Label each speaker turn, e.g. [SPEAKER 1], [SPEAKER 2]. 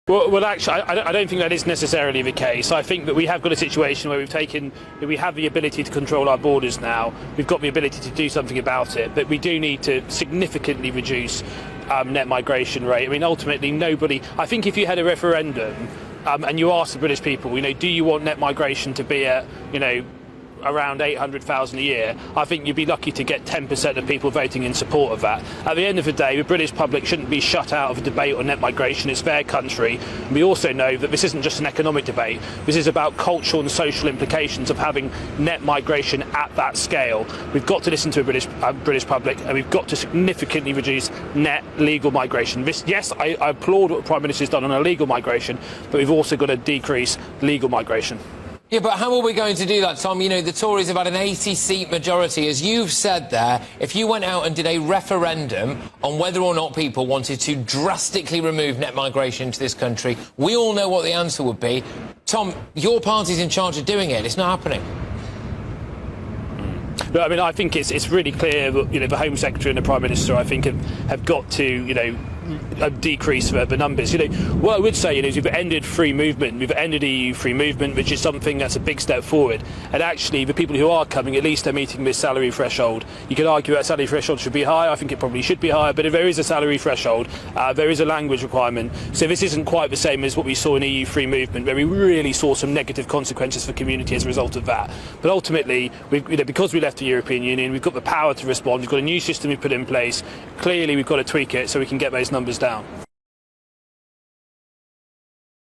[SPEAKER 1] Well, actually, I don't think that is necessarily the case. I think that we have got a situation where we have the ability to control our borders now. We've got the ability to do something about it, but we do need to significantly reduce net migration rate. I mean, ultimately, I think if you had a referendum and you asked the British people, do you want net migration to be at, around 800,000 a year, I think you'd be lucky to get 10% of people voting in support of that. At the end of the day, the British public shouldn't be shut out of a debate on net migration. It's their country. And we also know that this isn't just an economic debate. This is about cultural and social implications of having net migration at that scale. We've got to listen to the British public, and we've got to significantly reduce net legal migration. Yes, I applaud what the Prime Minister's done on illegal migration, but we've also got to decrease legal migration.
[SPEAKER 2] Yeah, but how are we going to do that, Tom? The Tories have had an 80-seat majority. As you've said there, if you went out and did a referendum on whether or not people wanted to drastically remove net migration into this country, we all know what the answer would be. Tom, your party's in charge of doing it. It's not happening.
[SPEAKER 1] No, I mean, I think it's really clear that the Home Secretary and the Prime Minister, I think, have got to decrease the numbers. What I would say is we've ended free movement, we've ended EU free movement, which is something that's a big step forward. And actually, the people who are coming, at least they're meeting this salary threshold. You could argue that salary threshold should be higher. I think it probably should be higher. But if there is a salary threshold, there is a language requirement. So this isn't quite the same as what we saw in EU free movement, where we really saw some negative consequences for the community as a result of that. But ultimately, because we left the European Union, we've got the power to respond. We've got a new system we've put in place. Clearly, we've got to tweak it so we can get those numbers down.